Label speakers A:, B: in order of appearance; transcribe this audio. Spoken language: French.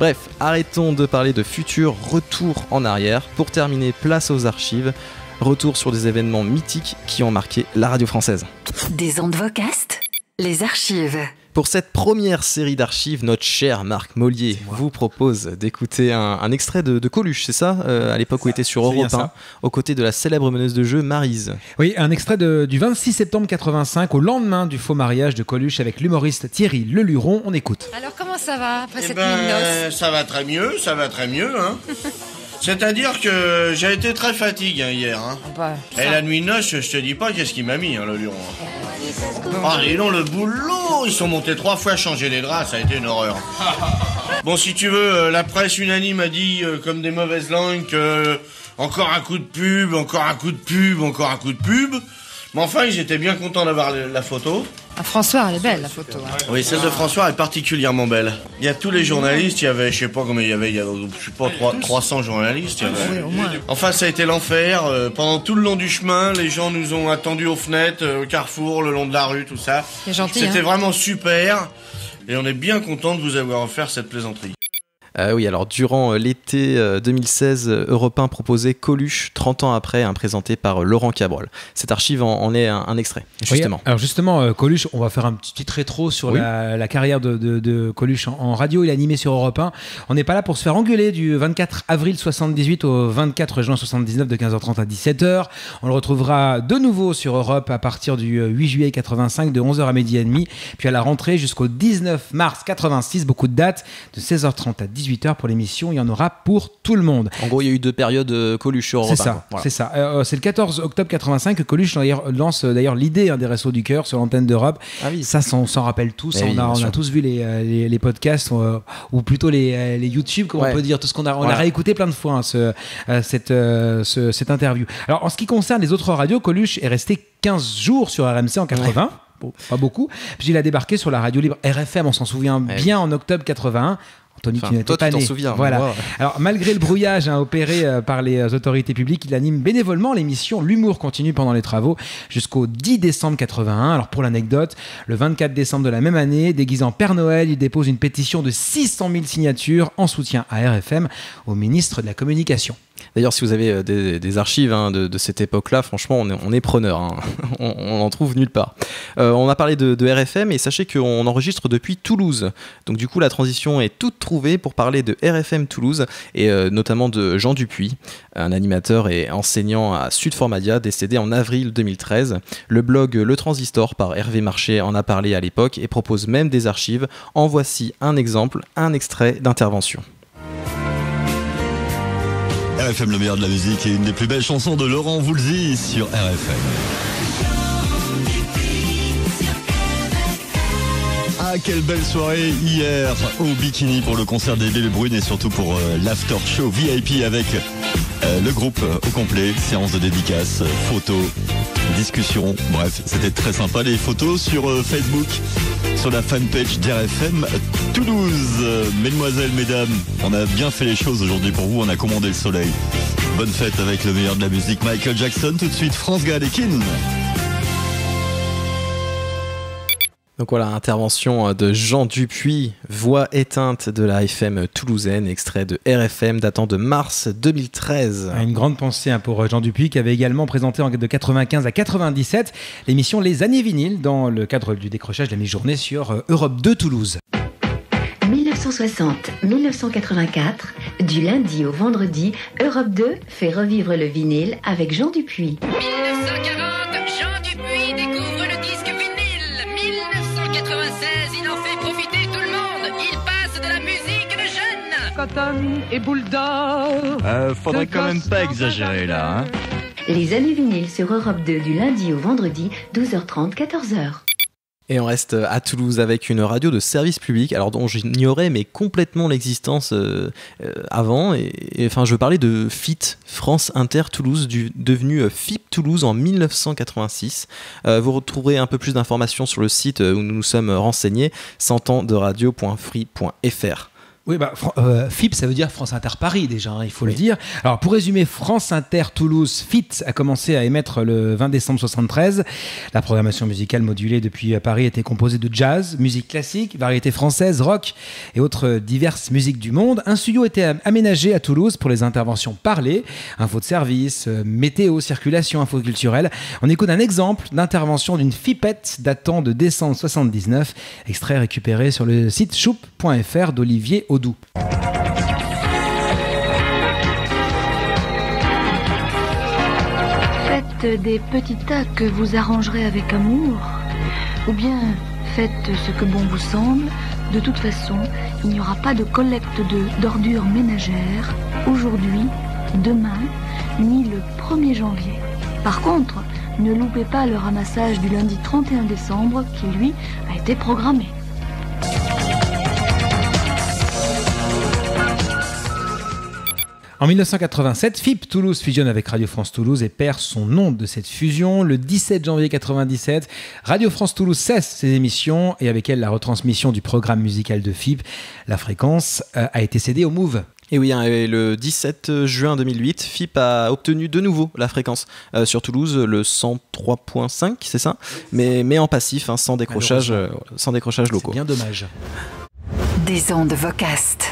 A: Bref, arrêtons de parler de futur, retour en arrière. Pour terminer, place aux archives. Retour sur des événements mythiques qui ont marqué la radio française.
B: Des ondes vocastes, les archives.
A: Pour cette première série d'archives, notre cher Marc Mollier vous propose d'écouter un extrait de Coluche, c'est ça, à l'époque où il était sur Europe 1, aux côtés de la célèbre meneuse de jeu Maryse.
C: Oui, un extrait du 26 septembre 85, au lendemain du faux mariage de Coluche avec l'humoriste Thierry Leluron. On écoute.
D: Alors comment ça va après cette nuit de noces ?
E: Ça va très mieux, hein. C'est-à-dire que j'ai été très fatigué hier. Hein. Et la nuit de noces, je te dis pas qu'est-ce qu'il m'a mis, hein, le luron. Dis donc, le boulot. Ils sont montés 3 fois changer les draps, ça a été une horreur. Bon, si tu veux, la presse unanime a dit, comme des mauvaises langues, que encore un coup de pub, encore un coup de pub, encore un coup de pub. Mais enfin, ils étaient bien contents d'avoir la photo.
D: Ah, François, elle est belle, la photo. Hein.
E: Oui, celle de François est particulièrement belle. Il y a tous les journalistes, il y avait, je sais pas combien il y avait 300 journalistes. Il y avait.
D: Oui, au moins.
E: Enfin, ça a été l'enfer. Pendant tout le long du chemin, les gens nous ont attendus aux fenêtres, au carrefour, le long de la rue, tout ça.
D: C'est gentil.
E: C'était
D: hein.
E: vraiment super. Et on est bien content de vous avoir offert cette plaisanterie.
A: Oui, alors durant l'été 2016, Europe 1 proposait Coluche, 30 ans après, présenté par Laurent Cabrol. Cette archive en est un extrait, justement.
C: Oui, alors justement, Coluche, on va faire un petit rétro sur la carrière de Coluche en radio. Il a animé sur Europe 1. On n'est pas là pour se faire engueuler du 24 avril 78 au 24 juin 79 de 15h30 à 17h. On le retrouvera de nouveau sur Europe à partir du 8 juillet 85 de 11h à midi et demi. Puis à la rentrée jusqu'au 19 mars 86, beaucoup de dates, de 16h30 à 18h pour l'émission, il y en aura pour tout le monde.
A: En gros, il y a eu 2 périodes Coluche sur Europe 1.
C: C'est ça. C'est le 14 octobre 85 que Coluche lance d'ailleurs l'idée des Restos du Cœur sur l'antenne d'Europe. Ah oui. Ça, on s'en rappelle tous. On a tous vu les podcasts ou plutôt les YouTube, comme on peut dire. Tout ce on a réécouté plein de fois cette interview. Alors, en ce qui concerne les autres radios, Coluche est resté 15 jours sur RMC en 80. Bon, pas beaucoup. Puis il a débarqué sur la radio libre RFM, on s'en souvient bien, en octobre 81. Anthony, tu n'étais pas né.
A: Toi, tu t'en souviens.
C: Voilà.
A: Wow.
C: Alors, malgré le brouillage opéré par les autorités publiques, il anime bénévolement l'émission L'Humour continue pendant les travaux jusqu'au 10 décembre 81. Alors, pour l'anecdote, le 24 décembre de la même année, déguisé en Père Noël, il dépose une pétition de 600 000 signatures en soutien à RFM au ministre de la Communication.
A: D'ailleurs, si vous avez des archives de cette époque-là, franchement, on est preneur. Hein. On en trouve nulle part. On a parlé de RFM et sachez qu'on enregistre depuis Toulouse. Donc du coup, la transition est toute trouvée pour parler de RFM Toulouse et notamment de Jean Dupuis, un animateur et enseignant à Sud-Formadia, décédé en avril 2013. Le blog Le Transistor par Hervé Marché en a parlé à l'époque et propose même des archives. En voici un exemple, un extrait d'intervention.
F: RFM, le meilleur de la musique et une des plus belles chansons de Laurent Voulzy sur RFM. Ah, quelle belle soirée hier au Bikini pour le concert des Bébés Brunes et surtout pour l'after show VIP avec le groupe au complet, séance de dédicaces, photos, discussions, bref, c'était très sympa. Les photos sur Facebook, sur la fanpage d'RFM Toulouse. Mesdemoiselles, mesdames, on a bien fait les choses aujourd'hui pour vous, on a commandé le soleil. Bonne fête avec le meilleur de la musique, Michael Jackson, tout de suite France Gall et Kin.
A: Donc voilà, intervention de Jean Dupuis, voix éteinte de la FM toulousaine, extrait de RFM datant de mars 2013.
C: Une grande pensée pour Jean Dupuis qui avait également présenté de 95 à 97 l'émission Les Années Vinyles dans le cadre du décrochage de la mi-journée sur Europe 2 Toulouse.
G: 1960-1984, du lundi au vendredi, Europe 2 fait revivre le vinyle avec Jean Dupuis.
H: 1940, Jean Dupuis découvre le disque vinyle. 1996, il en fait profiter tout le monde. Il passe de la musique de jeunes.
I: Cotton et boule d'or.
F: Faudrait quand même pas exagérer là. Hein.
G: Les Années Vinyles sur Europe 2 du lundi au vendredi, 12h30, 14h.
A: Et on reste à Toulouse avec une radio de service public, alors dont j'ignorais mais complètement l'existence avant. Enfin, je parlais de FIT, France Inter Toulouse, devenu FIP Toulouse en 1986. Vous retrouverez un peu plus d'informations sur le site où nous nous sommes renseignés, centendsderadio.free.fr.
C: Oui, FIP, ça veut dire France Inter Paris déjà, il faut le dire. Alors pour résumer, France Inter Toulouse FIT a commencé à émettre le 20 décembre 73. La programmation musicale modulée depuis Paris était composée de jazz, musique classique, variété française, rock et autres diverses musiques du monde. Un studio était aménagé à Toulouse pour les interventions parlées, infos de service, météo, circulation, info culturelle. On écoute un exemple d'intervention d'une FIPette datant de décembre 79, extrait récupéré sur le site choup.fr d'Olivier Audou.
J: Faites des petits tas que vous arrangerez avec amour, ou bien faites ce que bon vous semble. De toute façon, il n'y aura pas de collecte d'ordures ménagères aujourd'hui, demain, ni le 1er janvier. Par contre, ne loupez pas le ramassage du lundi 31 décembre qui, lui, a été programmé.
C: En 1987, FIP Toulouse fusionne avec Radio France Toulouse et perd son nom de cette fusion. Le 17 janvier 1997, Radio France Toulouse cesse ses émissions et avec elle la retransmission du programme musical de FIP. La fréquence a été cédée au Move.
A: Et oui, et le 17 juin 2008, FIP a obtenu de nouveau la fréquence sur Toulouse, le 103.5, c'est ça, mais en passif, sans décrochage locaux.
C: C'est bien dommage.
B: Des ondes Vocast.